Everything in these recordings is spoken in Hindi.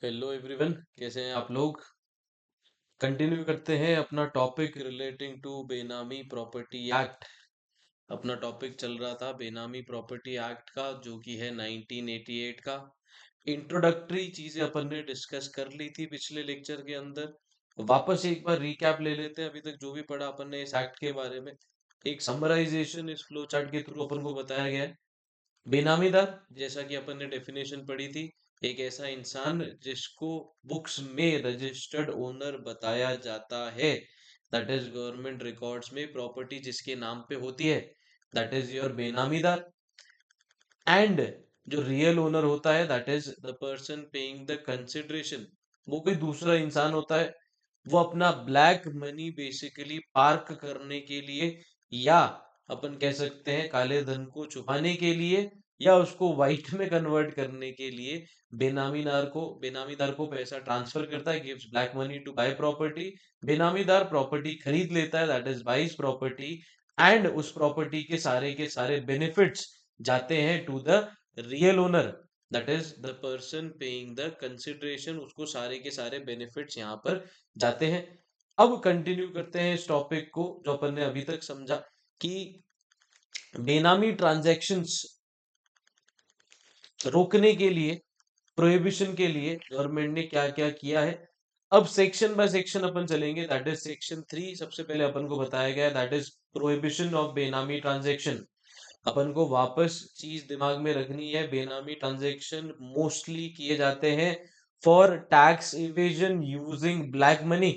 हेलो एवरीवन, कैसे हैं आप लोग। कंटिन्यू करते हैं अपना टॉपिक रिलेटिंग टू बेनामी प्रॉपर्टी एक्ट। अपना टॉपिक चल रहा था बेनामी प्रॉपर्टी एक्ट का, जो कि है 1988 का। इंट्रोडक्टरी चीजें अपन ने डिस्कस कर ली थी पिछले लेक्चर के अंदर। वापस एक बार रिकैप ले लेते हैं अभी तक जो भी पढ़ा अपन ने इस एक्ट के बारे में। एक समराइजेशन इस फ्लो चार्ट के थ्रू अपन को बताया गया है। बेनामीदार, जैसा कि अपन ने डेफिनेशन पढ़ी थी, एक ऐसा इंसान जिसको बुक्स में रजिस्टर्ड ओनर बताया जाता है, दैट इज गवर्नमेंट रिकॉर्ड्स में प्रॉपर्टी जिसके नाम पे होती है, दैट इज योर बेनामीदार। एंड जो रियल ओनर होता है, that is the person paying the consideration, वो कोई दूसरा इंसान होता है। वो अपना ब्लैक मनी बेसिकली पार्क करने के लिए, या अपन कह सकते हैं काले धन को छुपाने के लिए, या उसको व्हाइट में कन्वर्ट करने के लिए बेनामीदार को पैसा ट्रांसफर करता है, gives black money to buy property. Benamidar property खरीद लेता है, that is buys property. And उस प्रॉपर्टी के सारे बेनिफिट्स जाते हैं to the real owner, that is the person paying the consideration. उसको सारे के सारे बेनिफिट्स यहाँ पर जाते हैं। अब कंटिन्यू करते हैं इस टॉपिक को जो अपन ने अभी तक समझा कि बेनामी ट्रांजैक्शंस रोकने के लिए, प्रोहिबिशन के लिए गवर्नमेंट ने क्या क्या किया है। अब सेक्शन बाय सेक्शन अपन चलेंगे, दैट इज सेक्शन 3। सबसे पहले अपन को बताया गया that is prohibition of benami transaction. अपन को वापस चीज दिमाग में रखनी है, बेनामी ट्रांजैक्शन मोस्टली किए जाते हैं for tax evasion using black money.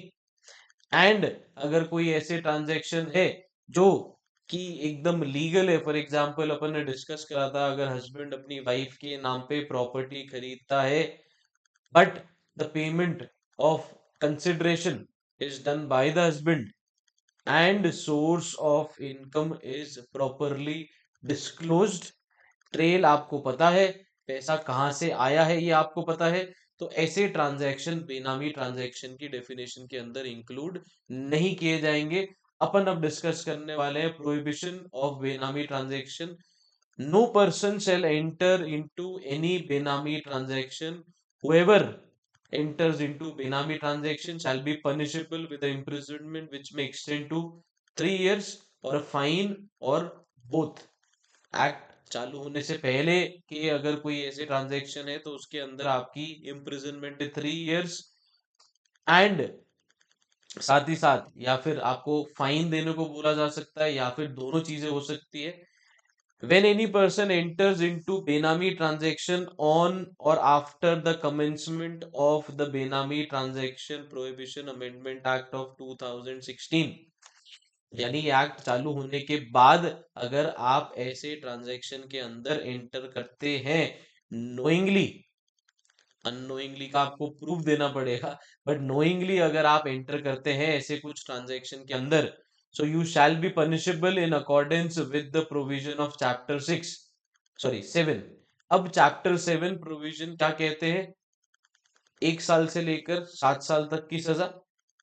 And अगर कोई ऐसे ट्रांजैक्शन है जो कि एकदम लीगल है, फॉर एग्जांपल अपन ने डिस्कस करा था, अगर हस्बैंड अपनी वाइफ के नाम पे प्रॉपर्टी खरीदता है, but the payment of consideration is done by the husband and source of income is properly disclosed, trail आपको पता है, पैसा कहाँ से आया है ये आपको पता है, तो ऐसे ट्रांजैक्शन बेनामी ट्रांजैक्शन की डेफिनेशन के अंदर इंक्लूड नहीं किए जाएंगे। अपन अब डिस्कस करने वाले हैं prohibition of benami transaction. No person shall enter into any benami transaction. Whoever enters into benami transaction shall be punishable with the imprisonment which may extend to 3 years or a fine or both। Act चालू होने से पहले कि अगर कोई ऐसे ट्रांजैक्शन है तो उसके अंदर आपकी इम्प्रिजनमेंट 3 इयर्स, एंड साथ ही साथ या फिर आपको फाइन देने को बोला जा सकता है, या फिर दोनों चीजें हो सकती है। When any person enters into Benami transaction on or after the commencement of the Benami Transaction Prohibition Amendment Act of 2016, यानी एक्ट चालू होने के बाद अगर आप ऐसे ट्रांजैक्शन के अंदर एंटर करते हैं नोइंगली, अननोइंगली का आपको प्रूफ देना पड़ेगा, बट नोइंगली अगर आप एंटर करते हैं ऐसे कुछ ट्रांजैक्शन के अंदर, so you shall be punishable in accordance with the provision of chapter 6, sorry 7। अब चैप्टर 7 प्रोविजन क्या कहते हैं, 1 साल से लेकर 7 साल तक की सजा,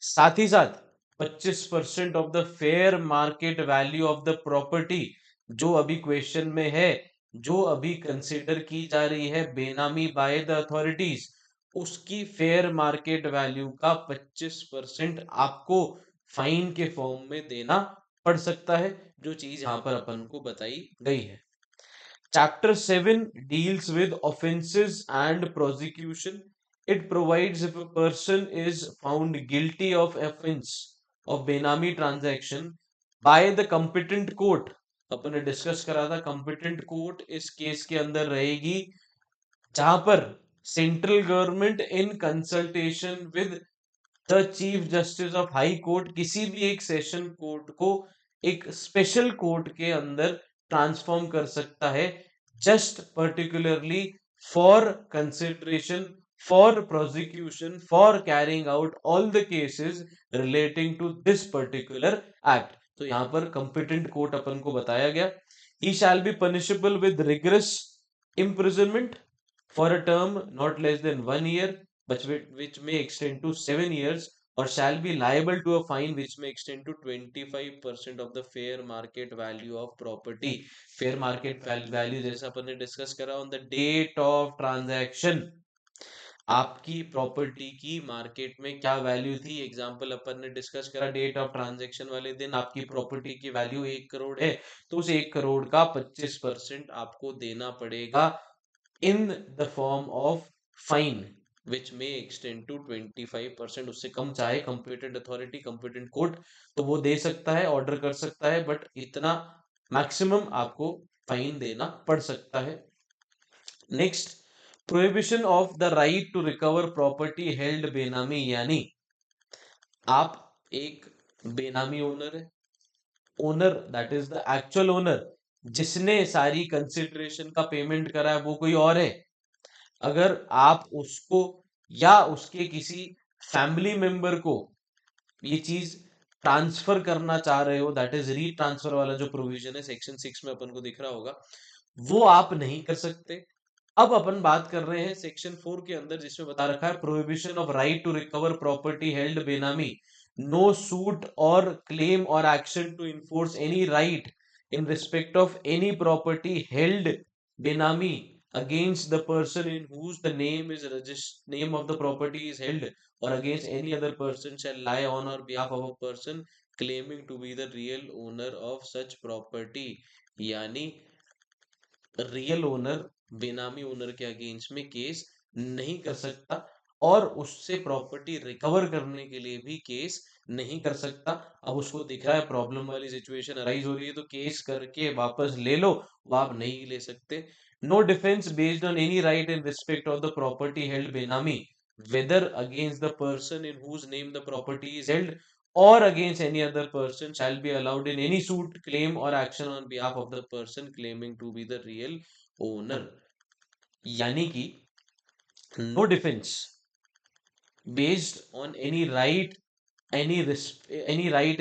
साथ ही साथ 25% of the fair market value of the property, जो अभी क्वेश्चन में है, जो अभी कंसिडर की जा रही है बेनामी बाय द अथॉरिटीज, उसकी फेयर मार्केट वैल्यू का 25% आपको फाइन के फॉर्म में देना पड़ सकता है, जो चीज यहाँ पर अपन को बताई गई है। Chapter 7 deals with offenses and prosecution. It provides if a person is found guilty of offense of Benami transaction by the competent court, अपन ने डिस्कस करा था competent court इस केस के अंदर रहेगी जहां पर central government in consultation with the chief justice of high court किसी भी एक सेशन कोर्ट को एक स्पेशल कोर्ट के अंदर ट्रांसफॉर्म कर सकता है, just particularly for consideration, for prosecution, for carrying out all the cases relating to this particular act. तो यहां पर कंपिटेंट कोर्ट अपन को बताया गया, he shall be punishable with rigorous imprisonment for a term not less than 1 year, which may extend to 7 years, or shall be liable to a fine which may extend to 25% of the fair market value of property। fair market value जैसा अपन ने डिस्कस करा on the date of transaction. आपकी प्रॉपर्टी की मार्केट में क्या वैल्यू थी। एग्जांपल अपन ने डिस्कस करा, डेट ऑफ ट्रांजैक्शन वाले दिन आपकी प्रॉपर्टी की वैल्यू 1 करोड़ है, तो उस 1 करोड़ का 25% आपको देना पड़ेगा in the form of fine which में एक्सटेंड टू 25%। उससे कम चाहे कंप्यूटेंट अथॉरिटी, कंप्यूटेंट कोर्ट तो वो दे सकता है, ऑर्डर कर सकता है, बट इतना मैक्सिमम आपको फाइन देना पड़ सकता है। Next, prohibition of the right to recover property held benami, यानी आप एक बेनामी ओनर है, owner that is the actual owner, जिसने सारी कंसिडरेशन का पेमेंट करा है वो कोई और है। अगर आप उसको या उसके किसी फैमिली मेंबर को ये चीज ट्रांसफर करना चाह रहे हो, दैट इज री ट्रांसफर वाला जो प्रोविजन है सेक्शन 6 में अपन को दिख रहा होगा, वो आप नहीं कर सकते। अब अपन बात कर रहे हैं सेक्शन 4 के अंदर, जिसमें बता रखा है prohibition of right to recover property held benami, no suit और क्लेम और action to enforce any right in respect of any property held benami against the person in whose the name of the property is held, or against any other person shall lie on or behalf of a person claiming to be the real owner of such property। यानी रियल ओनर बेनामी ओनर के अगेंस्ट में केस नहीं कर सकता, और उससे प्रॉपर्टी रिकवर करने के लिए भी केस नहीं कर सकता। अब उसको दिख रहा है प्रॉब्लम वाली सिचुएशन अराइज हो रही है, तो केस करके वापस ले लो, वो आप नहीं ले सकते। No defence based on any right in respect of the property held benami, whether against the person in whose name the property is held or against any other person shall be allowed in any suit, claim or action on behalf of the person claiming to be the real owner। यानी कि no defense based on any right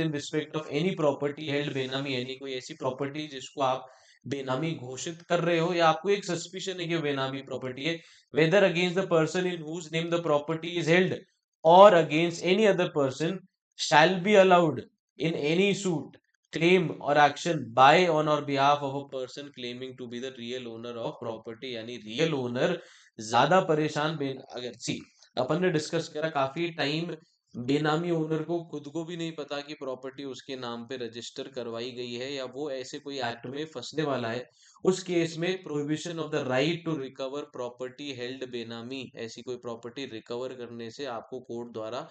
in respect of any property held बेनामी, यानी कोई ऐसी प्रॉपर्टी जिसको आप बेनामी घोषित कर रहे हो या आपको एक सस्पिशन है कि बेनामी प्रॉपर्टी है, whether against the person in whose name the property is held or against any other person shall be allowed in any suit, claim or action by on or behalf of a person claiming to be the real owner of property। यानी रियल ओनर ज्यादा परेशान अगर सी अपन ने डिस्कस करा काफी टाइम, बेनामी ओनर को खुद को भी नहीं पता कि प्रॉपर्टी उसके नाम पे रजिस्टर करवाई गई है या वो ऐसे कोई एक्ट में फंसने वाला है। उस केस में prohibition of the right to recover property held benami, ऐसी कोई प्रॉपर्टी रिकवर करने से आपको कोर्ट द्वारा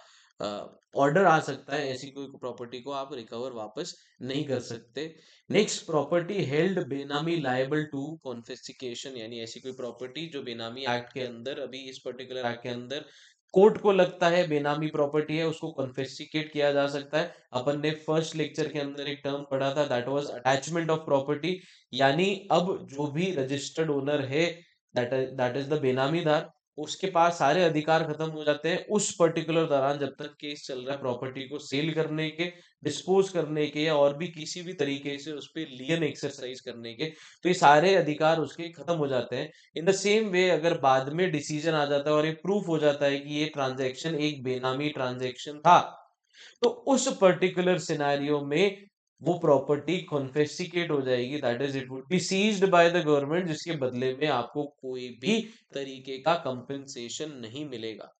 ऑर्डर आ सकता है, ऐसी कोई प्रॉपर्टी को आप रिकवर वापस नहीं कर सकते। नेक्स्ट, प्रॉपर्टी हेल्ड बेनामी लायबल टू कॉन्फिस्केशन, यानी ऐसी कोई प्रॉपर्टी जो बेनामी एक्ट के अंदर, अभी इस पर्टिकुलर एक्ट के अंदर कोर्ट को लगता है बेनामी प्रॉपर्टी है, उसको कॉन्फिस्केट किया जा सकता है। अपन ने फर्स्ट लेक्चर के अंदर एक टर्म पढ़ा था, that was attachment of property, यानी अब जो भी रजिस्टर्ड ओनर है, दैट इज द बेनामीदार, उसके पास सारे अधिकार खत्म हो जाते हैं उस पर्टिकुलर दौरान जब तक केस चल रहा है प्रॉपर्टी को सेल करने के, डिस्पोज करने के, या और भी किसी भी तरीके से उस पर लियन एक्सरसाइज करने के, तो ये सारे अधिकार उसके खत्म हो जाते हैं। इन द सेम वे अगर बाद में डिसीजन आ जाता है और ये प्रूफ हो जाता है कि ये ट्रांजैक्शन एक बेनामी ट्रांजैक्शन था, तो उस पर्टिकुलर सिनेरियो में वो प्रॉपर्टी कॉन्फिस्केट हो जाएगी, that is it would be seized by the government, जिसके बदले में आपको कोई भी तरीके का कंपेंसेशन नहीं मिलेगा।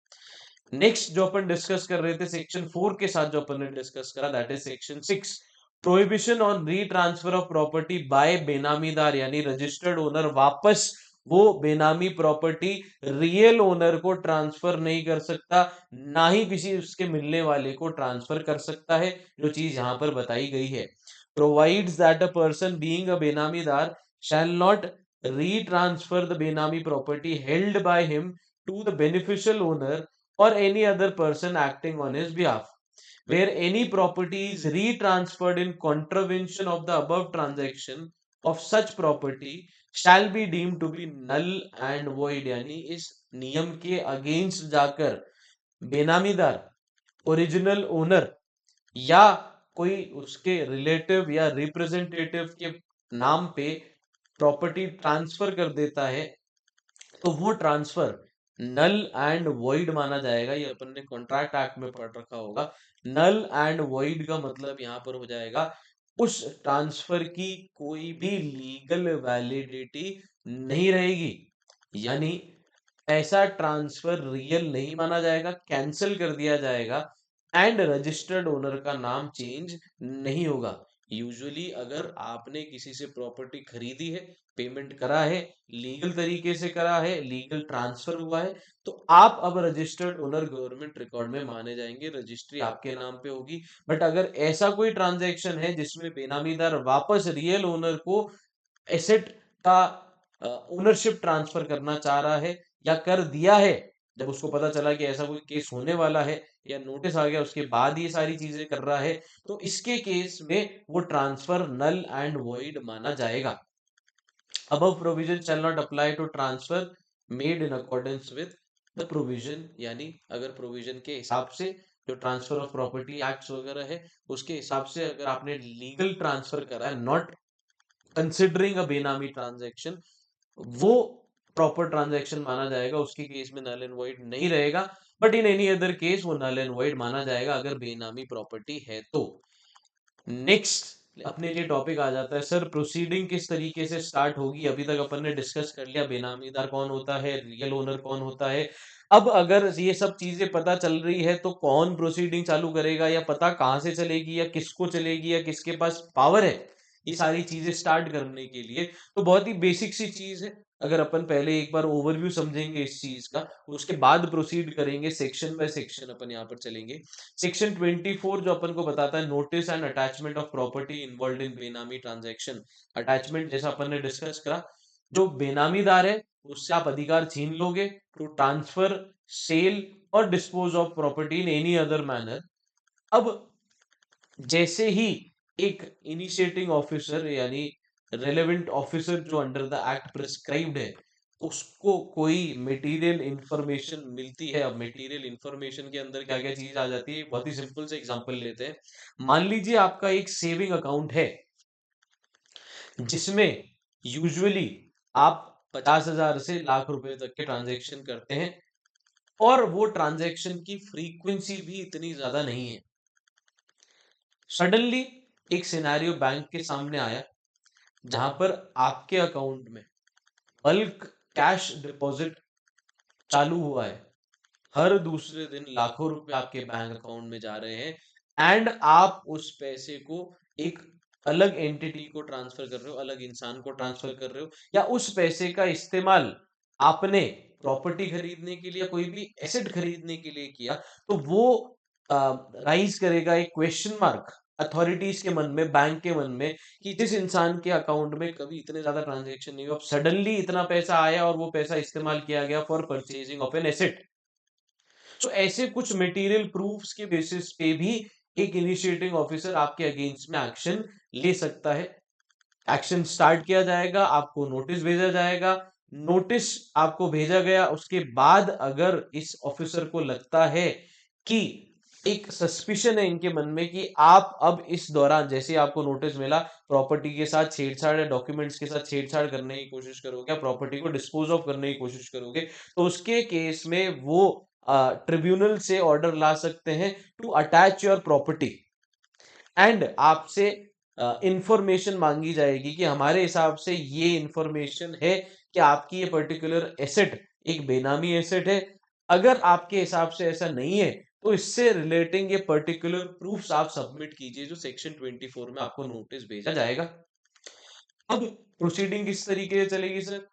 नेक्स्ट जो अपन डिस्कस कर रहे थे सेक्शन 4 के साथ जो अपन ने डिस्कस करा, that is section 6, prohibition on retransfer of property by benamidar, यानी रजिस्टर्ड ओनर वापस वो बेनामी प्रॉपर्टी रियल ओनर को ट्रांसफर नहीं कर सकता, ना ही किसी उसके मिलने वाले को ट्रांसफर कर सकता है, जो चीज यहां पर बताई गई है। Provides that a person being a benamidar shall not retransfer the benami property held by him to the beneficial owner or any other person acting on his behalf, where any property is re-transferred in contravention of the above transaction of such property shall be deemed to be null and void। यानी इस नियम के अगेंस्ट जाकर बेनामीदार, ओरिजिनल ओनर या कोई उसके रिलेटिव या रिप्रेजेंटेटिव के नाम पे प्रॉपर्टी ट्रांसफर कर देता है, तो वो ट्रांसफर नल एंड वॉइड माना जाएगा। ये अपन ने कॉन्ट्रैक्ट एक्ट में पढ़ रखा होगा। नल एंड वॉइड का मतलब यहाँ पर हो जाएगा उस ट्रांसफर की कोई भी लीगल वैलिडिटी नहीं रहेगी। यानी ऐसा ट्रांसफर रियल नहीं माना जाएगा, कैंसल कर दिया जाएगा एंड रजिस्टर्ड ओनर का नाम चेंज नहीं होगा। यूजुअली अगर आपने किसी से प्रॉपर्टी खरीदी है, पेमेंट करा है, लीगल तरीके से करा है, लीगल ट्रांसफर हुआ है, तो आप अब रजिस्टर्ड ओनर गवर्नमेंट रिकॉर्ड में माने जाएंगे, रजिस्ट्री आपके नाम पे होगी। बट अगर ऐसा कोई ट्रांजैक्शन है जिसमें बेनामीदार वापस रियल ओनर को एसेट का ओनरशिप ट्रांसफर करना चाह रहा है या कर दिया है, जब उसको पता चला कि ऐसा कोई केस होने वाला है या नोटिस आ गया उसके बाद ये सारी चीजें कर रहा है, तो इसके केस में वो ट्रांसफर नल एंड वॉइड माना जाएगा। above provision shall not apply to transfer made in accordance with the provision, यानी अगर प्रोविजन के हिसाब से जो ट्रांसफर ऑफ प्रॉपर्टी एक्ट वगैरह है उसके हिसाब से अगर आपने लीगल ट्रांसफर करा है, नॉट कंसिडरिंग अ बेनामी ट्रांजैक्शन, वो प्रॉपर ट्रांजैक्शन माना जाएगा, उसके केस में नल एंड वॉइड नहीं रहेगा। But in any other case वो नल एंड वॉइड माना जाएगा अगर बेनामी प्रॉपर्टी है तो। नेक्स्ट अपने लिए टॉपिक आ जाता है, सर प्रोसीडिंग किस तरीके से स्टार्ट होगी। अभी तक अपन ने डिस्कस कर लिया बेनामीदार कौन होता है, रियल ओनर कौन होता है। अब अगर ये सब चीजें पता चल रही है तो कौन प्रोसीडिंग चालू करेगा या पता कहां से चलेगी या किसको चलेगी या किसके पास पावर है ये सारी चीजें स्टार्ट करने के लिए, तो बहुत ही बेसिक सी चीज है। अगर अपन पहले एक बार ओवरव्यू समझेंगे इस चीज का, उसके बाद प्रोसीड करेंगे, सेक्शन बाय सेक्शन अपन यहाँ पर चलेंगे। सेक्शन 24 जो अपन को बताता है notice and attachment of property involve in बेनामी ट्रांजैक्शन। अटैचमेंट जैसा अपन ने डिस्कस करा, जो बेनामीदार है उससे आप अधिकार छीन लोगे टू ट्रांसफर, सेल और dispose of property in any other manner. अब जैसे ही एक इनिशिएटिंग ऑफिसर यानी रेलेवेंट ऑफिसर जो अंडर द एक्ट प्रिस्क्राइब्ड है उसको कोई मटेरियल इंफॉर्मेशन मिलती है, अब मटेरियल इंफॉर्मेशन के अंदर क्या क्या चीज आ जाती है, बहुत ही सिंपल से एग्जांपल लेते हैं। मान लीजिए आपका एक सेविंग अकाउंट है जिसमें यूजुअली आप 50,000 से लाख रुपए तक के ट्रांजेक्शन करते हैं और वो ट्रांजेक्शन की फ्रीक्वेंसी भी इतनी ज्यादा नहीं है। सडनली एक सिनेरियो बैंक के सामने आया जहां पर आपके अकाउंट में बल्क कैश डिपॉजिट चालू हुआ है, हर दूसरे दिन लाखों रुपए आपके बैंक अकाउंट में जा रहे हैं एंड आप उस पैसे को एक अलग एंटिटी को ट्रांसफर कर रहे हो, अलग इंसान को ट्रांसफर कर रहे हो, या उस पैसे का इस्तेमाल आपने प्रॉपर्टी खरीदने के लिए, कोई भी एसेट खरीदने के लिए किया, तो वो राइज करेगा एक क्वेश्चन मार्क अथॉरिटीज के मन में, बैंक के मन में, कि जिस इंसान के अकाउंट में कभी इतने ज्यादा ट्रांजैक्शन नहीं हुआ, अब सडनली इतना पैसा आया और वो पैसा इस्तेमाल किया गया for purchasing of an asset. So ऐसे कुछ मटेरियल प्रूफ्स के बेसिस पे भी एक इनिशिएटिंग ऑफिसर आपके अगेंस्ट में एक्शन ले सकता है। एक्शन स्टार्ट किया जाएगा, आपको नोटिस भेजा जाएगा, नोटिस आपको भेजा गया उसके बाद अगर इस ऑफिसर को लगता है कि एक सस्पिशन है इनके मन में कि आप अब इस दौरान, जैसे आपको नोटिस मिला, प्रॉपर्टी के साथ छेड़छाड़ या डॉक्यूमेंट्स के साथ छेड़छाड़ करने की कोशिश करोगे, प्रॉपर्टी को डिस्पोज ऑफ करने की कोशिश करोगे, तो उसके केस में वो ट्रिब्यूनल से ऑर्डर ला सकते हैं to attach your property and आपसे इंफॉर्मेशन मांगी जाएगी कि हमारे हिसाब से ये इंफॉर्मेशन है कि आपकी ये पर्टिकुलर एसेट एक बेनामी एसेट है। अगर आपके हिसाब से ऐसा नहीं है तो इससे रिलेटिंग ये पर्टिकुलर प्रूफ्स आप सबमिट कीजिए, जो सेक्शन 24 में आपको नोटिस भेजा जाएगा। अब प्रोसीडिंग किस तरीके से चलेगी सर?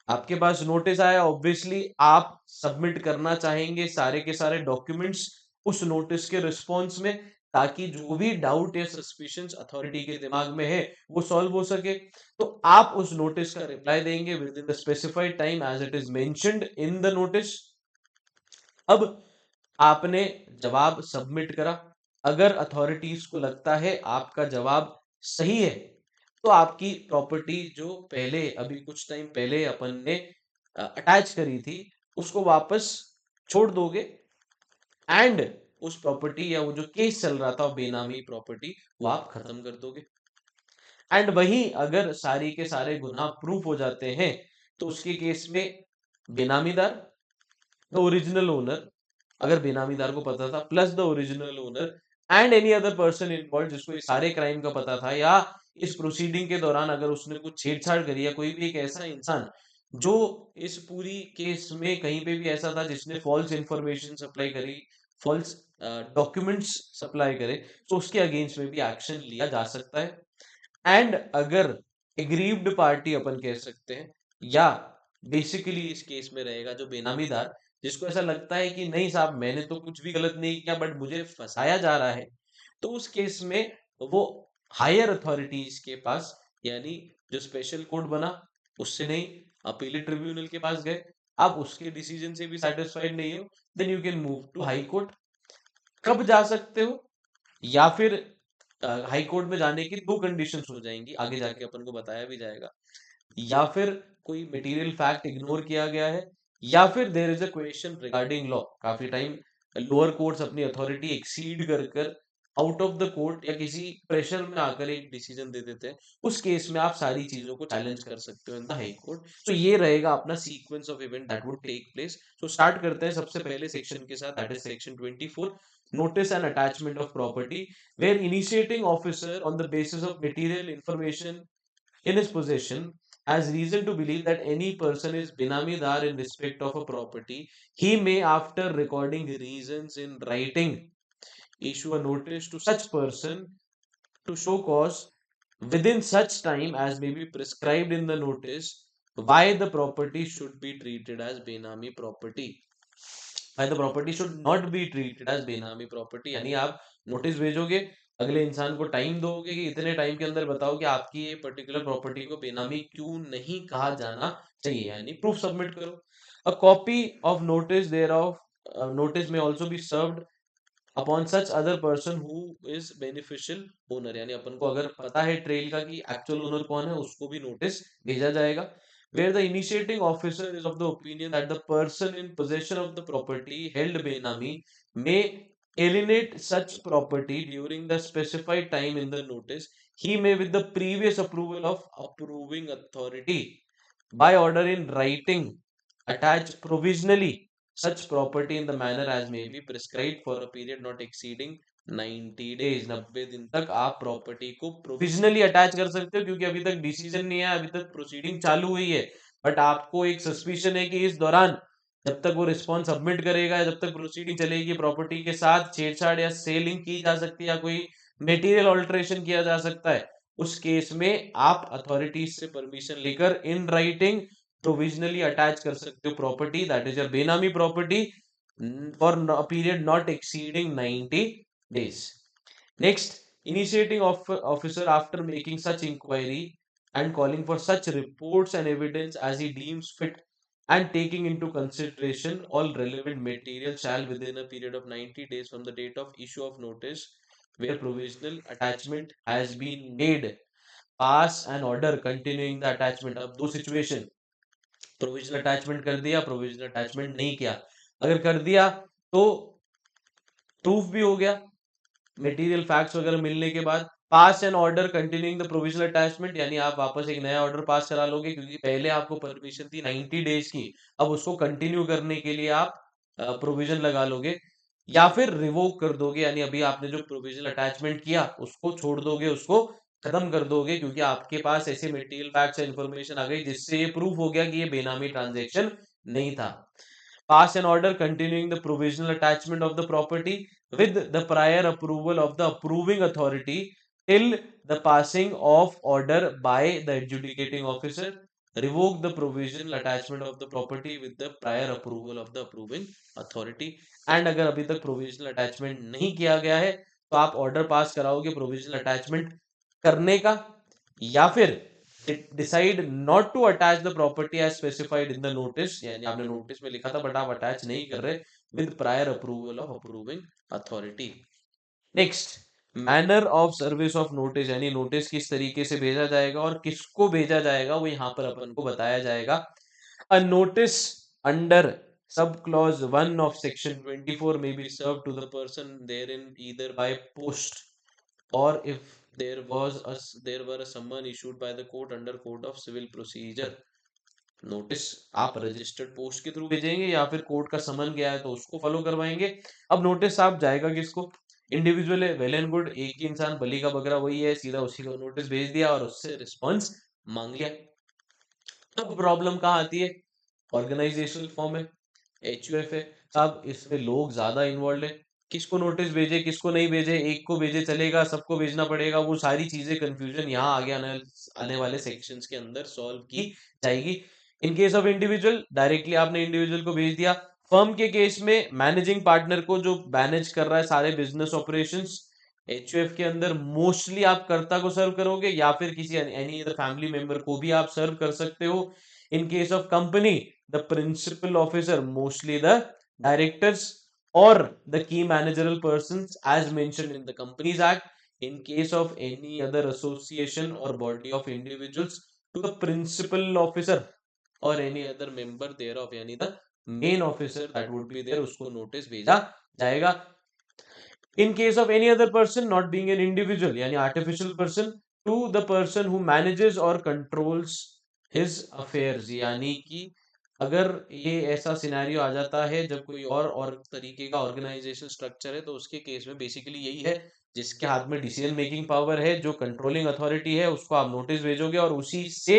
आपके पास नोटिस आया, ऑब्वियसली आप सबमिट करना चाहेंगे सारे के सारे डॉक्यूमेंट्स उस नोटिस के रिस्पॉन्स में, ताकि जो भी डाउट या सस्पिशंस अथॉरिटी के दिमाग में है वो सॉल्व हो सके। तो आप उस नोटिस का रिप्लाई देंगे within the specified time as it is mentioned in the notice. अब आपने जवाब सबमिट करा, अगर अथॉरिटीज को लगता है आपका जवाब सही है तो आपकी प्रॉपर्टी जो पहले अभी कुछ टाइम पहले अपन ने अटैच करी थी उसको वापस छोड़ दोगे एंड उस प्रॉपर्टी या वो जो केस चल रहा था बेनामी प्रॉपर्टी वो आप खत्म कर दोगे। एंड वही अगर सारी के सारे गुनाह प्रूफ हो जाते हैं तो उसके केस में बेनामीदार, द ओरिजिनल ओनर, अगर बेनामीदार को पता था, plus the original owner and any other person involve जिसको ये सारे क्राइम का पता था, या इस प्रोसीडिंग के दौरान अगर उसने कुछ छेड़छाड़ करी है, कोई भी एक ऐसा इंसान जो इस पूरी केस में कहीं पे भी ऐसा था जिसने फॉल्स इंफॉर्मेशन सप्लाई करी, फॉल्स डॉक्यूमेंट्स सप्लाई करे, तो उसके अगेंस्ट में भी एक्शन लिया जा सकता है। एंड अगर एग्रीव्ड पार्टी अपन कह सकते हैं, या बेसिकली इस केस में रहेगा जो बेनामीदार, जिसको ऐसा लगता है कि नहीं साहब मैंने तो कुछ भी गलत नहीं किया बट मुझे फंसाया जा रहा है, तो उस केस में वो हायर अथॉरिटीज के पास, यानी जो स्पेशल कोर्ट बना उससे नहीं, अपीलेट ट्रिब्यूनल के पास गए, आप उसके डिसीजन से भी सेटिस्फाइड नहीं हो, then you can move to high court. कब जा सकते हो, या फिर हाई कोर्ट में जाने की दो कंडीशंस हो जाएंगी, आगे जाके अपन को बताया भी जाएगा। या फिर कोई मटेरियल फैक्ट इग्नोर किया गया है, या फिर there is a question regarding law. काफी टाइम लोअर कोर्ट्स अपनी अथॉरिटी एक्सीड कर आउट ऑफ द कोर्ट या किसी प्रेशर में आकर एक डिसीजन दे देते हैं, उस केस में आप सारी चीजों को चैलेंज कर सकते हो इन द हाई कोर्ट। तो ये रहेगा अपना sequence of event that would take place. तो स्टार्ट करते हैं सबसे पहले सेक्शन के साथ, that is section 24, notice and attachment of property, where initiating officer on the basis of material information in his possession has reason to believe that any person is binamidar in respect of a property, he may, after recording reasons in writing, issue a notice to such person to show cause within such time as may be prescribed in the notice why the property should be treated as benami property, why the property should not be treated as बेनामी प्रॉपर्टी। यानी आप नोटिस भेजोगे, अगले इंसान को टाइम दोगे कि इतने टाइम के अंदर बताओ कि आपकी ये पर्टिकुलर प्रॉपर्टी को बेनामी क्यों नहीं कहा जाना चाहिए, यानी प्रूफ सबमिट करो। A copy of notice thereof notice may also be served upon such other person who is beneficial owner, यानी अपन को अगर पता है ट्रेल का कि एक्चुअल ओनर कौन है, उसको भी नोटिस भेजा जाएगा। Where the initiating officer is of the opinion that the person in possession of the property held benami may alienate such property during the specified time in the notice, he may, with the previous approval of approving authority, by order in writing, attach provisionally such property in the manner as may be prescribed for a period not exceeding 90 days। 90 दिन तक आप प्रॉपर्टी को प्रोविजनली अटैच कर सकते हो, क्योंकि अभी तक डिसीजन नहीं है, अभी तक प्रोसीडिंग चालू हुई है, बट आपको एक सस्पिशन है कि इस दौरान जब तक वो रिस्पॉन्स सबमिट करेगा, जब तक प्रोसीडिंग चलेगी, प्रॉपर्टी के साथ छेड़छाड़ या सेलिंग की जा सकती है, या कोई मटेरियल ऑल्टरेशन किया जा सकता है, उस केस में आप अथॉरिटीज से परमिशन लेकर इन राइटिंग प्रोविजनली अटैच कर सकते हो property, that is a benami property, for a period not exceeding 90 days। Next, initiating officer after making such inquiry and calling for such reports and evidence as he deems fit and taking into consideration all relevant material shall within a period of 90 days from the date of issue of notice where provisional attachment has been made pass an order continuing the attachment। अब दो सिचुएशन, प्रोविजनल अटैचमेंट कर दिया, प्रोविजनल अटैचमेंट नहीं किया। अगर कर दिया तो प्रूफ भी हो गया मटेरियल फैक्ट्स वगैरह मिलने के बाद, pass an order continuing the provisional attachment, यानी आप वापस एक नया ऑर्डर पास करा लोगे, क्योंकि पहले आपको परमिशन थी 90 डेज की, अब उसको कंटिन्यू करने के लिए आप प्रोविजन लगा लोगे, या फिर रिवोक कर दोगे, यानी अभी आपने जो प्रोविजनल अटैचमेंट किया उसको छोड़ दोगे, उसको खत्म कर दोगे, क्योंकि आपके पास ऐसे मटेरियल फैक्ट्स या इंफॉर्मेशन आ गई जिससे ये प्रूफ हो गया कि ये बेनामी ट्रांजैक्शन नहीं था। Pass an order continuing the provisional attachment of the property with the prior approval of the approving authority till the passing of order by the adjudicating officer, revoke the provisional attachment of the property with the prior approval of the approving authority। and अगर अभी तक provisional attachment नहीं किया गया है, तो आप order पास कराओगे provisional attachment करने का, या फिर decide not to attach the property as specified in the notice, यानी आपने नोटिस में लिखा था बट आप अटैच नहीं कर रहे, with prior approval of approving authority. Next, manner of service of notice, यानी नोटिस किस तरीके से भेजा जाएगा और किसको भेजा जाएगा, वो यहाँ पर अपन को बताया जाएगा। A notice under sub clause 1 of section 24 may be served to the person therein either by post, or if there were a summon issued by the court under code of civil procedure। Notice आप रजिस्टर्ड पोस्ट के थ्रू भेजेंगे, या फिर कोर्ट का समन गया है तो उसको फॉलो करवाएंगे। अब नोटिस आप जाएगा किसको, इंडिविजुअल है, वेल एंड गुड, एक ही इंसान बलि का बकरा वही है, सीधा उसी को नोटिस भेज दिया और उससे रिस्पॉन्स मांग लिया। अब प्रॉब्लम कहाँ आती है? ऑर्गेनाइजेशनल फॉर्म है, एचयूएफ है, साहब इसमें लोग ज्यादा इन्वॉल्व है, किसको नोटिस भेजे किसको नहीं भेजे, एक को भेजे चलेगा, सबको भेजना पड़ेगा, वो सारी चीजें कंफ्यूजन यहाँ आगे आने वाले सेक्शंस के अंदर सॉल्व की जाएगी। In case of individual, directly आपने इंडिविजुअल को भेज दिया। फर्म के केस में मैनेजिंग पार्टनर को, जो मैनेज कर रहा है सारे बिजनेस ऑपरेशंस, एचयूएफ के अंदर मोस्टली आप कर्ता को सर्व करोगे या फिर किसी एनी अदर फैमिली मेंबर को भी आप सर्व कर सकते हो। In case of company, the principal officer, mostly the directors or the key managerial persons as mentioned in the Companies Act. In case of any other association or body of individuals, to the principal officer or any other member thereof, यानी the main officer that would be there, उसको notice भेजा जाएगा। In case of any other person not being an individual, यानी artificial person, to the person who manages or controls his affairs, यानी कि अगर ये ऐसा सिनेरियो आ जाता है जब कोई और तरीके का ऑर्गेनाइजेशन स्ट्रक्चर है, तो उसके केस में बेसिकली यही है, जिसके हाथ में डिसीजन मेकिंग पावर है, जो कंट्रोलिंग अथॉरिटी है, उसको आप नोटिस भेजोगे और उसी से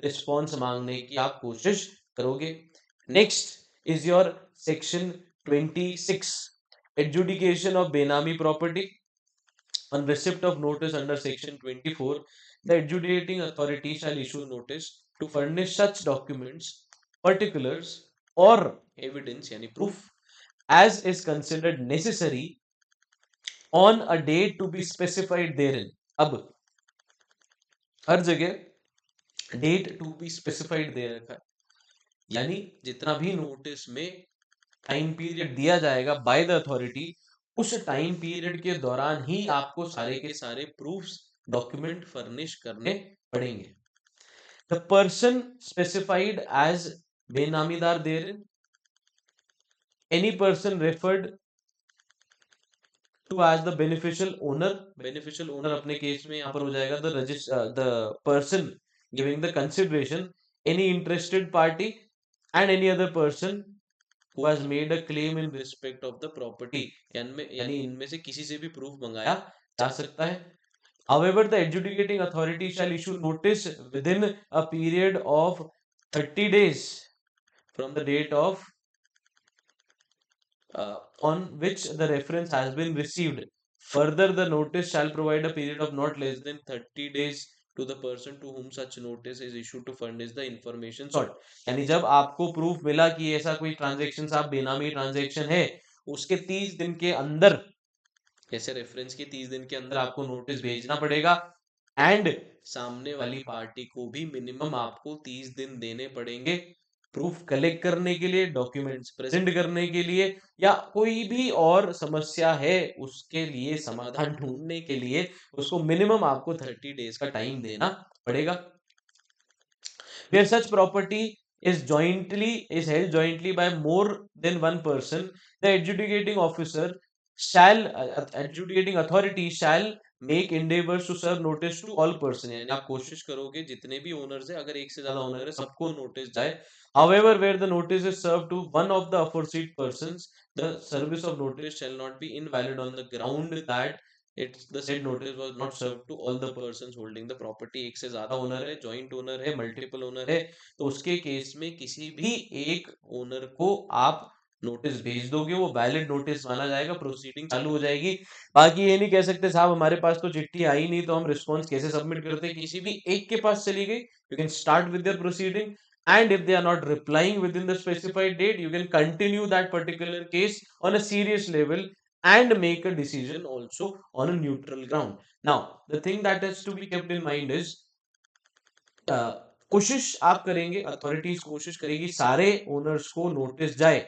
रिस्पॉन्स मांगने की आप कोशिश करोगे। Next is your section 26, adjudication of Benami property. On receipt of notice under section 24, the adjudicating authority shall issue notice to furnish such documents, particulars or evidence yani proof as is considered necessary on a date to be specified therein. अब हर जगह डेट टू बी स्पेसिफाइड दे रखा है, यानी जितना भी नोटिस में टाइम पीरियड दिया जाएगा बाय द अथॉरिटी, उस टाइम पीरियड के दौरान ही आपको सारे के सारे प्रूफ्स, डॉक्यूमेंट फर्निश करने पड़ेंगे। The person specified as benamidar there, any person referred to as the beneficial owner, beneficial owner अपने केस में यहाँ पर हो जाएगा the person giving the consideration, any interested party and any other person who has made a claim in respect of the property, यानी इनमें से किसी से भी प्रूफ मंगाया जा सकता है। However, the adjudicating authority shall issue notice within a period of 30 days from the date of on which the reference has been received. Further, the notice shall provide a period of not less than 30 days to the person to whom such notice is issued to furnish the information sought. यानी जब आपको प्रूफ मिला कि ऐसा कोई ट्रांजेक्शन आप बेनामी ट्रांजेक्शन है, उसके 30 दिन के अंदर, जैसे रेफरेंस के 30 दिन के अंदर आपको नोटिस भेजना पड़ेगा, एंड सामने वाली पार्टी को भी मिनिमम आपको 30 दिन देने पड़ेंगे प्रूफ कलेक्ट करने के लिए, डॉक्यूमेंट्स प्रेजेंट करने के लिए, या कोई भी और समस्या है उसके लिए समाधान ढूंढने के लिए उसको मिनिमम आपको 30 डेज का टाइम देना पड़ेगा। Where such property is held jointly by more than one person, the adjudicating authority shall make endeavors to serve notice to all person, यानी आप कोशिश करोगे जितने भी ओनर्स है, अगर एक से ज्यादा ओनर है, सबको नोटिस जाए। However, where the notice is served to one of the aforesaid persons, the service of notice shall not be invalid on the ground that the said notice was not served to all the persons holding the property। एक से ज्यादा ओनर है, जॉइंट ओनर है, मल्टीपल ओनर है, तो उसके केस में किसी भी एक ओनर को आप नोटिस भेज दोगे, वो वैलिड नोटिस माना जाएगा, प्रोसीडिंग चालू हो जाएगी। बाकी ये नहीं कह सकते साहब हमारे पास तो चिट्ठी आई नहीं तो हम रिस्पॉन्स कैसे सबमिट करते, किसी भी एक के पास चली गई, you can start with their proceeding, and if they are not replying within the specified date, you can continue that particular case on a serious level and make a decision also on a neutral ground. Now the thing that has to be kept in mind is, कोशिश आप करेंगे, अथॉरिटीज कोशिश करेगी सारे ओनर्स को नोटिस जाए,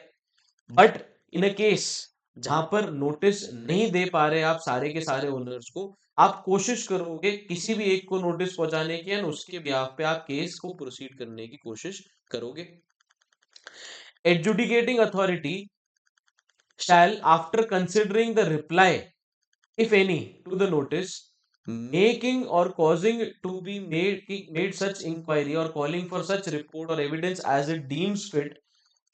बट इन अ केस जहां पर नोटिस नहीं दे पा रहे आप सारे के सारे ओनर्स को, आप कोशिश करोगे किसी भी एक को नोटिस पहुंचाने की, एंड उसके बिहाफ पे आप केस को प्रोसीड करने की कोशिश करोगे। Adjudicating authority shall, after considering the reply, if any, to the notice, making or causing to be made such inquiry or calling for such report or evidence as it deems fit,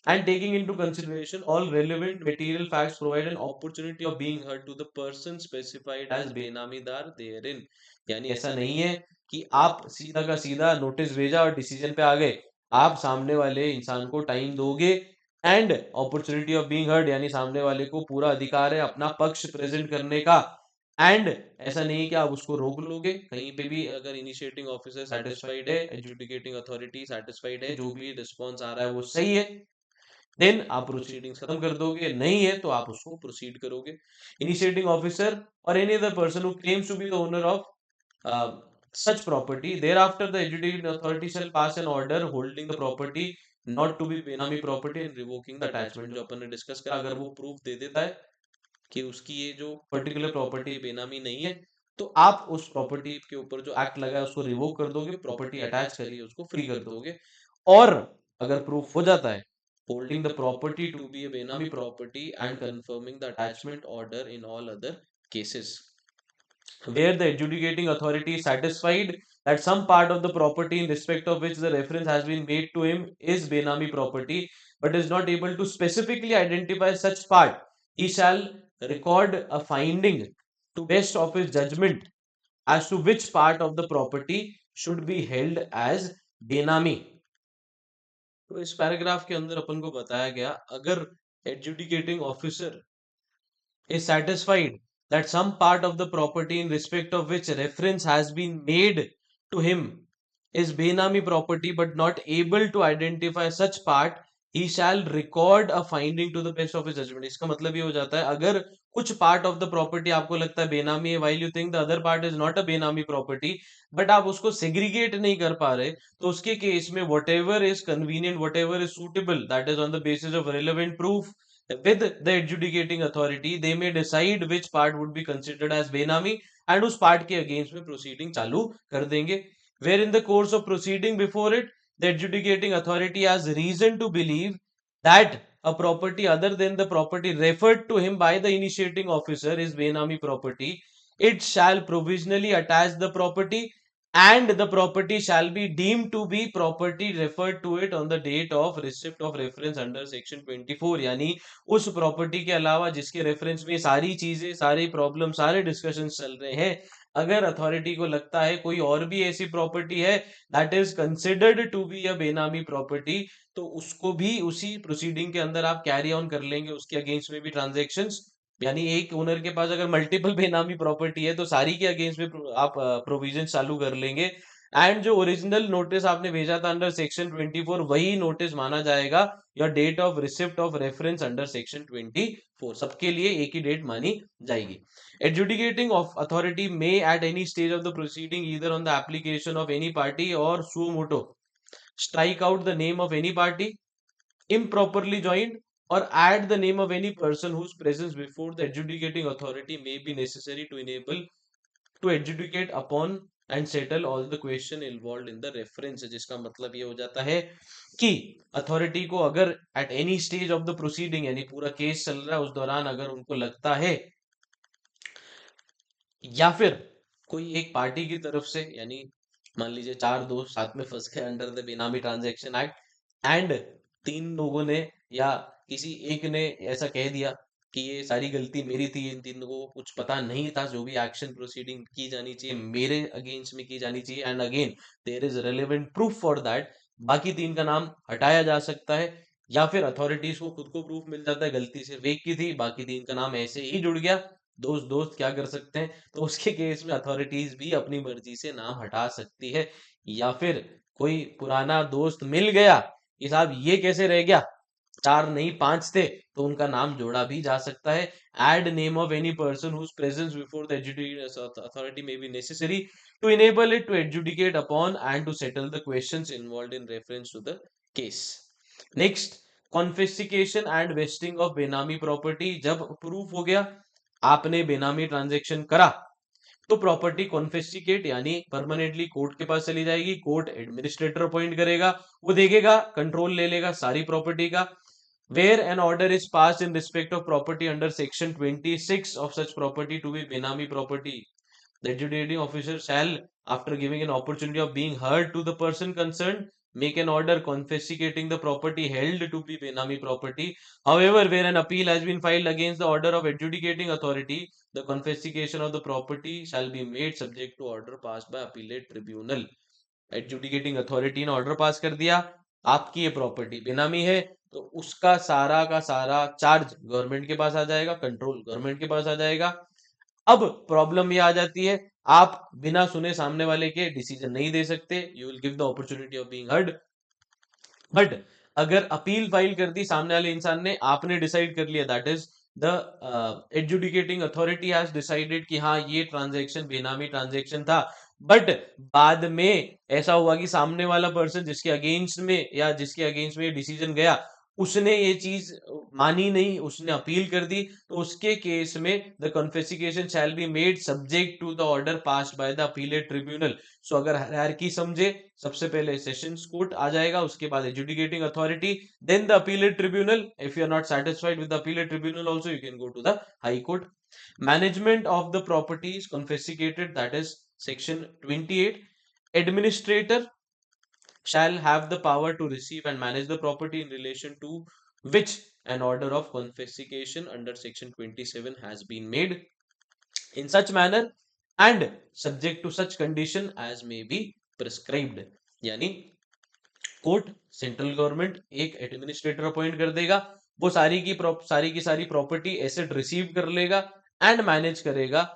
and taking into consideration all relevant material facts, provide an opportunity of being heard to the person specified as बेनामीदार therein। यानी ऐसा नहीं है कि आप सीधा का सीधा नोटिस भेजा और डिसीजन पे आ गए, आप सामने वाले इंसान को टाइम दोगे and opportunity of being heard, यानी सामने वाले को पूरा अधिकार है अपना पक्ष प्रेजेंट करने का। एंड ऐसा नहीं कि आप उसको रोक लोगे कहीं पे भी। अगर इनिशिएटिंग ऑफिसर सेटिस्फाइड है, एडजुडिकेटिंग अथॉरिटी सेटिस्फाइड है, जो भी रिस्पॉन्स आ रहा है वो सही है, देन आप प्रोसीडिंग्स खत्म कर दोगे। नहीं है तो आप उसको प्रोसीड करोगे। इनिशिएटिंग ऑफिसर और any other person who claims to be the owner of such property, thereafter the adjudicating authority shall pass an order holding the property not to be बेनामी property and revoking the attachment। जो अपन ने डिस्कस करा, अगर वो प्रूफ दे देता है कि उसकी ये जो पर्टिकुलर प्रॉपर्टी बेनामी नहीं है, तो आप उस प्रॉपर्टी के ऊपर जो एक्ट लगा है उसको रिवोक कर दोगे, प्रॉपर्टी अटैच करिए उसको फ्री कर दोगे। और अगर प्रूफ हो जाता है holding the property to be a benami property and confirming the attachment order in all other cases where the adjudicating authority is satisfied that some part of the property in respect of which the reference has been made to him is benami property, but is not able to specifically identify such part, he shall record a finding to best of his judgment as to which part of the property should be held as benami। तो इस पैराग्राफ के अंदर अपन को बताया गया, अगर adjudicating officer is satisfied that some part of the property in respect of which reference has been made to him is benami property but not able to identify such part, he shall record a finding to the best of his judgment। इसका मतलब ये हो जाता है, अगर कुछ पार्ट ऑफ द प्रॉपर्टी आपको लगता है बेनामी है, while you think the other part is not a बेनामी प्रॉपर्टी, बट आप उसको सेग्रीगेट नहीं कर पा रहे, तो उसके केस में whatever is convenient, whatever is suitable, that is on the basis of relevant proof with the adjudicating authority, they may decide which part would be considered as benami and उस part के against में proceeding चालू कर देंगे। Where in the course of proceeding before it, the adjudicating authority has reason to believe that a property other than the property referred to him by the initiating officer is benami property, it shall provisionally attach the property and the property shall be deemed to be property referred to it on the date of receipt of reference under section 24। यानी उस प्रॉपर्टी के अलावा जिसके रेफरेंस में सारी चीजें, सारी प्रॉब्लम, सारे डिस्कशन चल रहे हैं, अगर अथॉरिटी को लगता है कोई और भी ऐसी प्रॉपर्टी है that is considered to be a benami property, तो उसको भी उसी प्रोसीडिंग के अंदर आप कैरी ऑन कर लेंगे, उसके अगेंस्ट में भी ट्रांजेक्शंस। यानी एक ओनर के पास अगर मल्टीपल बेनामी प्रॉपर्टी है तो सारी के अगेंस्ट में आप प्रोविजन चालू कर लेंगे। एंड जो ओरिजिनल नोटिस आपने भेजा था अंडर सेक्शन 24, वही नोटिस माना जाएगा your date of receipt of reference under section 24। सबके लिए एक ही डेट मानी जाएगी। Adjudicating of authority may at any stage of the proceeding either on the application of any party और suo motu strike out the name of any party improperly joined or add the name of any person whose presence before the adjudicating authority may be necessary to enable to adjudicate upon and settle all the question involved in the reference। जिसका मतलब ये हो जाता है कि अथॉरिटी को अगर eight any stage of the proceeding, यानी पूरा केस चल रहा है उस दौरान अगर उनको लगता है, या फिर कोई एक पार्टी की तरफ से, यानी मान लीजिए चार दोस्त साथ में फंस गए अंडर द बेनामी ट्रांजैक्शन एक्ट एंड तीन लोगों ने या किसी एक ने ऐसा कह दिया कि ये सारी गलती मेरी थी, इन तीनों को कुछ पता नहीं था, जो भी एक्शन प्रोसीडिंग की जानी चाहिए मेरे अगेंस्ट में की जानी चाहिए, and again there is relevant proof for that, बाकी तीन का नाम हटाया जा सकता है। या फिर अथॉरिटीज को खुद को प्रूफ मिल जाता है गलती सिर्फ एक की थी, बाकी तीन का नाम ऐसे ही जुड़ गया, दोस्त दोस्त क्या कर सकते हैं, तो उसके केस में अथॉरिटीज भी अपनी मर्जी से नाम हटा सकती है। या फिर कोई पुराना दोस्त मिल गया कि साहब ये कैसे रह गया, चार नहीं पांच थे, तो उनका नाम जोड़ा भी जा सकता है। Add name of any person whose presence before the adjudicating authority may be necessary to enable it to adjudicate upon and to settle the questions involved in reference to the case. Next, confiscation and vesting of benami property. जब प्रूफ हो गया आपने बेनामी ट्रांजेक्शन करा, तो प्रॉपर्टी कॉन्फिस्केट यानी परमानेंटली कोर्ट के पास चली जाएगी, कोर्ट एडमिनिस्ट्रेटर अपॉइंट करेगा, वो देखेगा, कंट्रोल ले लेगा सारी प्रॉपर्टी का। Where an order is passed in respect of property under section 26 of such property to be benami property, the adjudicating officer shall, after giving an opportunity of being heard to the person concerned, make an order confiscating the property held to be benami property. However, where an appeal has been filed against the order of adjudicating authority, the confiscation of the property shall be made subject to order passed by appellate tribunal। Adjudicating authority ने ऑर्डर पास कर दिया, आपकी ये प्रॉपर्टी बेनामी है तो उसका सारा का सारा चार्ज गवर्नमेंट के पास आ जाएगा, कंट्रोल गवर्नमेंट के पास आ जाएगा। अब प्रॉब्लम ये आ जाती है, आप बिना सुने सामने वाले के डिसीजन नहीं दे सकते, you will give the opportunity of being heard. But अगर अपील फाइल कर दी सामने वाले इंसान ने, आपने डिसाइड कर लिया that is the adjudicating authority has decided कि हाँ ये ट्रांजैक्शन बेनामी ट्रांजैक्शन था, बट बाद में ऐसा हुआ कि सामने वाला पर्सन जिसके अगेंस्ट में या जिसके अगेंस्ट में ये डिसीजन गया, उसने ये चीज मानी नहीं, उसने अपील कर दी, तो उसके केस में the confiscation shall be made subject to the order passed by the appellate tribunal. So अगर हायरार्की समझे, सबसे पहले सेशंस कोर्ट आ जाएगा, उसके बाद adjudicating authority, then the appellate tribunal. If you are not satisfied with the appellate tribunal also you can go to the high court. Management of the property is confiscated, that is section 28। Administrator shall have the power to receive and manage the property in relation to which an order of confiscation under section 27 has been made in such manner and subject to such condition as may be prescribed। यानी कोर्ट, सेंट्रल गवर्नमेंट एक एडमिनिस्ट्रेटर अपॉइंट कर देगा, वो सारी की सारी प्रॉपर्टी एसेट रिसीव कर लेगा एंड मैनेज करेगा,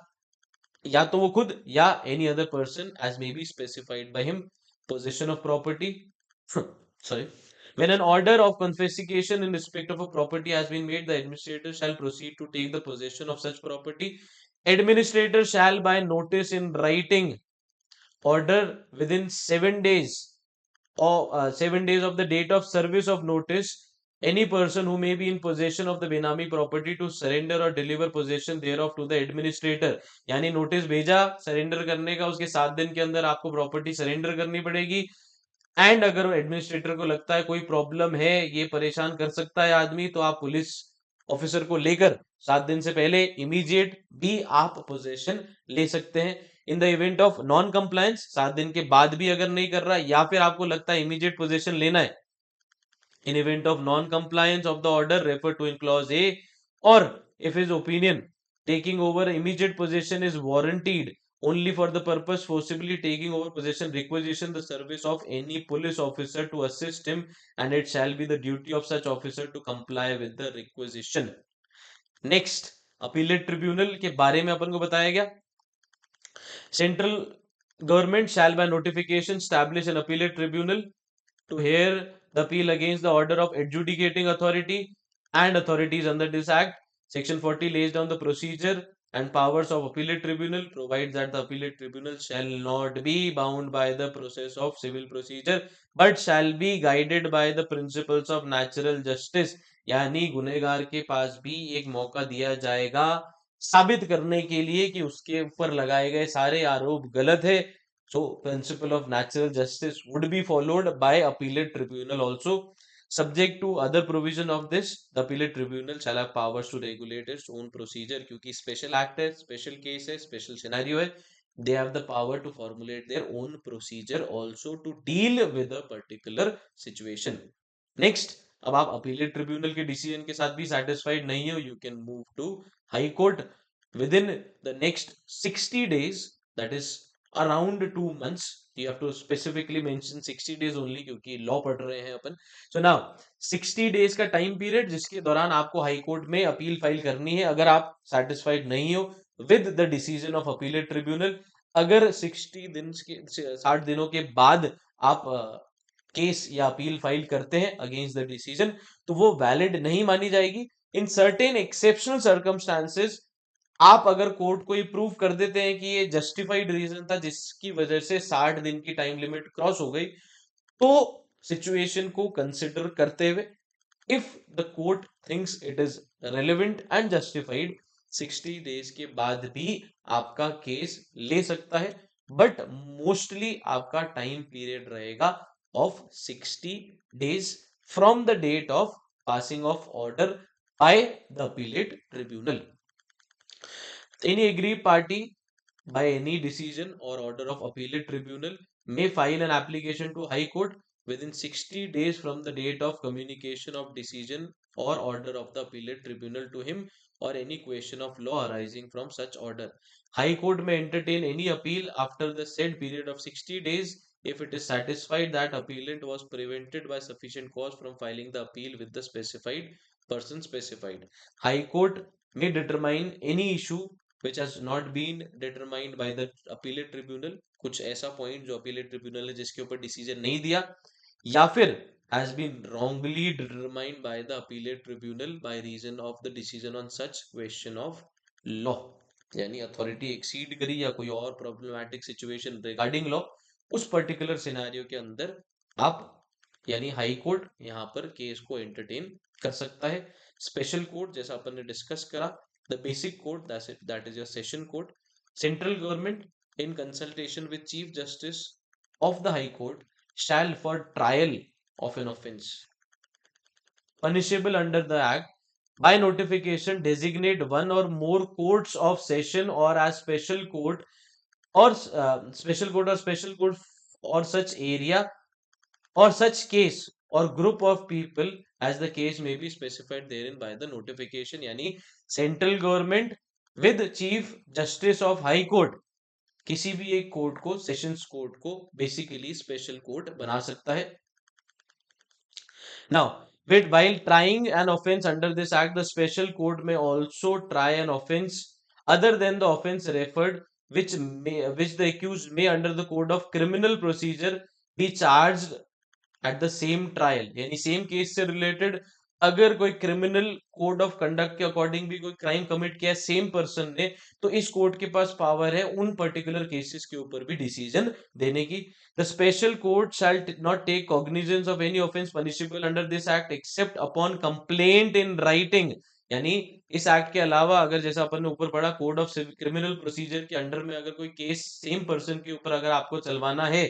या तो वो खुद या any other person as may be specified by him. Position of property sorry, when an order of confiscation in respect of a property has been made, the administrator shall proceed to take the possession of such property. Administrator shall by notice in writing order within 7 days or 7 days of the date of service of notice any person who may be in possession of the benami property to surrender or deliver possession thereof to the administrator। यानी नोटिस भेजा सरेंडर करने का, उसके 7 दिन के अंदर आपको प्रॉपर्टी सरेंडर करनी पड़ेगी। एंड अगर एडमिनिस्ट्रेटर को लगता है कोई प्रॉब्लम है, ये परेशान कर सकता है आदमी, तो आप पुलिस ऑफिसर को लेकर 7 दिन से पहले इमीडिएट भी आप पोजेशन ले सकते हैं। In the event of non compliance, 7 दिन के बाद भी अगर नहीं कर रहा या फिर आपको लगता है इमीडिएट पोजेशन लेना है, in event of non-compliance of the order referred to in clause A, or if his opinion taking over immediate possession is warranted only for the purpose forcibly taking over possession, requisition the service of any police officer to assist him, and it shall be the duty of such officer to comply with the requisition। Next, appellate tribunal के बारे में अपन को बताया गया। Central government shell by notification establish an appellate tribunal to hear the appeal against the order of adjudicating authority and authorities under this act. Section 40 lays down the procedure and powers of appellate tribunal, provides that the appellate tribunal shall not be bound by the process of civil procedure but shall be guided by the principles of natural justice। यानी गुनहगार के पास भी एक मौका दिया जाएगा साबित करने के लिए कि उसके ऊपर लगाए गए सारे आरोप गलत है। So principle of natural justice would be followed by appellate tribunal also। Subject to other provision of this, the appellate tribunal shall have powers to regulate its own procedure, क्योंकि special act है, special case है, special scenario है, they have the power to formulate their own procedure also to deal with a particular situation। Next, अब आप appellate tribunal के decision के साथ भी satisfied नहीं हो, you can move to high court within the next 60 days, that is around 2 months। you have to specifically mention 60 days only क्योंकि लॉ पढ़ रहे हैं अपन। so now 60 days का टाइम पीरियड जिसके दौरान आपको हाई कोर्ट में अपील फाइल करनी है अगर आप सेटिस्फाइड नहीं हो with the decision of appellate tribunal. अगर 60 दिनों के बाद आप केस या अपील फाइल करते हैं अगेंस्ट द डिसीजन, तो वो वैलिड नहीं मानी जाएगी। इन सर्टेन एक्सेप्शनल सर्कमस्टांसेस आप अगर कोर्ट को ये प्रूव कर देते हैं कि ये जस्टिफाइड रीजन था जिसकी वजह से 60 दिन की टाइम लिमिट क्रॉस हो गई, तो सिचुएशन को कंसिडर करते हुए if the court thinks it is relevant and justified, 60 days के बाद भी आपका केस ले सकता है, बट मोस्टली आपका टाइम पीरियड रहेगा of 60 days from the date of passing of order by the appellate tribunal. Any aggrieved party by any decision or order of appellate tribunal may file an application to High Court within 60 days from the date of communication of decision or order of the appellate tribunal to him or any question of law arising from such order। High Court may entertain any appeal after the said period of 60 days if it is satisfied that appellant was prevented by sufficient cause from filing the appeal with the specified person specified. High Court may determine any issue which has not been determined by the appellate tribunal, कुछ ऐसा point जो appellate tribunal ने जिसके ऊपर decision नहीं दिया, या फिर has been wrongly determined by the appellate tribunal by reason of the decision on such question of law. यानी अथॉरिटी एक्सीड करी या कोई और प्रॉब्लमैटिक सिचुएशन रिगार्डिंग लॉ, उस पर्टिकुलर सिनेरियो के अंदर आप यानी हाई कोर्ट यहाँ पर केस को एंटरटेन कर सकता है. स्पेशल कोर्ट जैसा अपन ने डिस्कस करा, the basic court that is your session court. Central government in consultation with chief justice of the high court shall for trial of an offense punishable under the act by notification designate one or more courts of session or as special court or special court or such area or such case or group of people as the case may be specified therein by the notification. यानी central government with chief justice of high court किसी भी एक कोर्ट को, सेशंस कोर्ट को बेसिकली स्पेशल कोर्ट बना सकता है. Now, while trying an offense under this act, the special court may also try an offense other than the offense referred, which the accused may under the code of criminal procedure be charged at the same trial. यानी सेम केस से रिलेटेड अगर कोई क्रिमिनल कोड ऑफ कंडक्ट के अकॉर्डिंग भी कोई क्राइम कमिट किया सेम पर्सन ने, तो इस कोर्ट के पास पावर है उन पर्टिकुलर केसेस के ऊपर भी डिसीजन देने की. The special court shall not take cognizance of any offence punishable under this act except upon complaint in writing. यानी इस एक्ट के अलावा अगर जैसा अपन ने ऊपर पढ़ा कोड ऑफ क्रिमिनल प्रोसीजर के अंडर में अगर कोई केस सेम पर्सन के ऊपर अगर आपको चलवाना है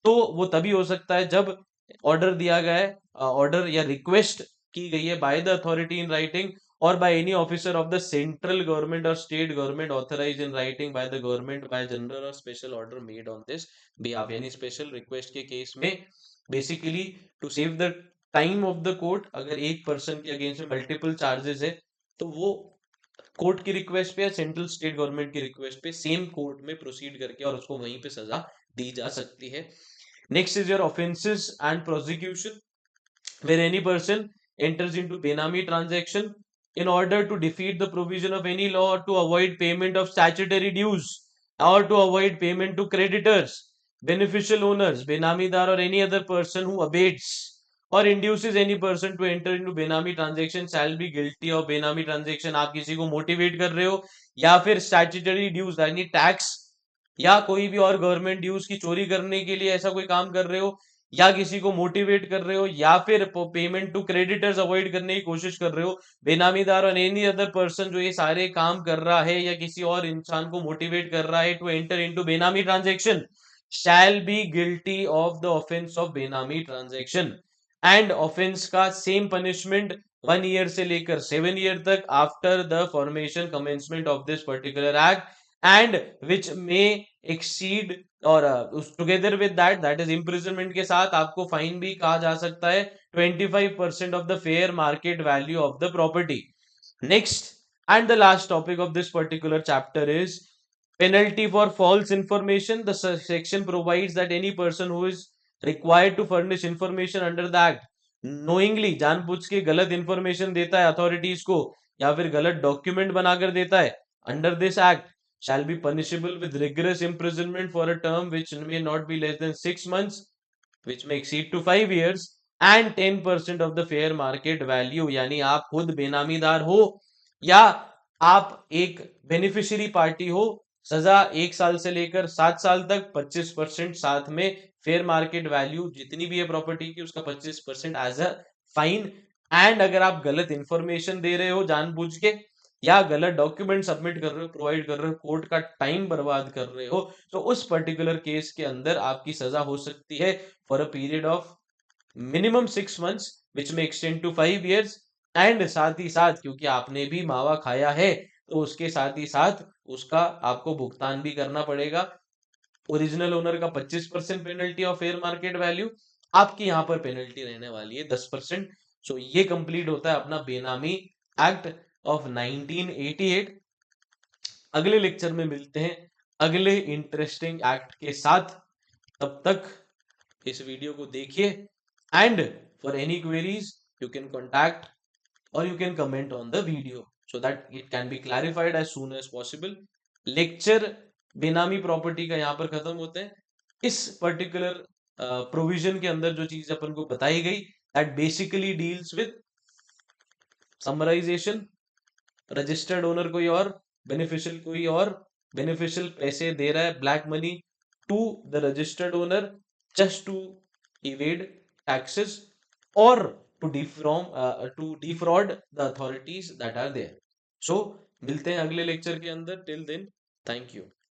तो वो तभी हो सकता है जब ऑर्डर दिया गया है, ऑर्डर या रिक्वेस्ट की गई है by the authority in writing और by any officer of the central government और state government authorise in writing by the government by general और special order made on this behalf. यानी स्पेशल रिक्वेस्ट के केस में basically to save the time of the court, अगर एक पर्सन के अगेंस्ट में मल्टीपल चार्जेस है तो वो कोर्ट की रिक्वेस्ट पे या सेंट्रल स्टेट गवर्नमेंट की रिक्वेस्ट पे सेम कोर्ट में प्रोसीड करके और उसको वहीं पे सजा दी जा सकती है. Next is your offences and prosecution. where any person enters into Benami transaction in order to defeat the provision of any law or to avoid payment of statutory dues or to avoid payment to creditors, beneficial owners, Benamidar or any other person who abates or induces any person to enter into Benami transaction shall be guilty of Benami transaction. आप किसी को मोटिवेट कर रहे हो या फिर स्टैट्यूटरी ड्यूज यानी टैक्स या कोई भी और गवर्नमेंट ड्यूज की चोरी करने के लिए ऐसा कोई काम कर रहे हो या किसी को मोटिवेट कर रहे हो या फिर पेमेंट टू क्रेडिटर्स अवॉइड करने की कोशिश कर रहे हो, बेनामीदार और एनी अदर पर्सन जो ये सारे काम कर रहा है या किसी और इंसान को मोटिवेट कर रहा है to enter into benami transaction shall be guilty of the offence of benami transaction. And offence का सेम पनिशमेंट 1 ईयर से लेकर 7 ईयर तक after the formation commencement of this particular act and which may exceed और together with that is imprisonment के साथ आपको फाइन भी कहा जा सकता है 25% of the fair market value of the property. Next and the last topic of this particular chapter is penalty for false information. The section provides that any person who is required to furnish information under the act knowingly जानबूझ के गलत इंफॉर्मेशन देता है अथॉरिटीज को या फिर गलत डॉक्यूमेंट बनाकर देता है under this act shall be punishable with rigorous imprisonment for a term which may not be less than 6 months, which may exceed to 5 years, and 10% of the fair market value. यानी आप खुद बेनामीदार हो या आप एक बेनिफिशियरी पार्टी हो, सजा 1 साल से लेकर 7 साल तक 25% साथ में फेयर मार्केट वैल्यू जितनी भी है प्रॉपर्टी की उसका 25% एज अ फाइन. एंड अगर आप गलत इंफॉर्मेशन दे रहे हो जानबूझ के या गलत डॉक्यूमेंट सबमिट कर रहे हो, प्रोवाइड कर रहे हो, कोर्ट का टाइम बर्बाद कर रहे हो, तो उस पर्टिकुलर केस के अंदर आपकी सजा हो सकती है for a period of minimum 6 months which में एक्सटेंड टू 5 years. एंड साथ ही साथ क्योंकि आपने भी मावा खाया है तो उसके साथ ही साथ उसका आपको भुगतान भी करना पड़ेगा. ओरिजिनल ओनर का 25% penalty of fair market value, आपकी यहाँ पर पेनल्टी रहने वाली है 10%. सो ये कंप्लीट होता है अपना बेनामी एक्ट ऑफ 1988. अगले लेक्चर में मिलते हैं अगले इंटरेस्टिंग एक्ट के साथ. तब तक इस वीडियो को देखिए, and for any queries you can contact or you can comment on the video so that it can be clarified as soon as possible. Lecture बेनामी प्रॉपर्टी का यहाँ पर खत्म होते हैं. इस पर्टिकुलर प्रोविजन के अंदर जो चीज अपन को बताई गई, that basically deals with summarization. Registered owner कोई और, बेनिफिशियल कोई और, बेनिफिशियल पैसे दे रहा है black money to the registered owner just to evade taxes और to defraud the authorities that are there. So मिलते हैं अगले लेक्चर के अंदर. Till then, thank you.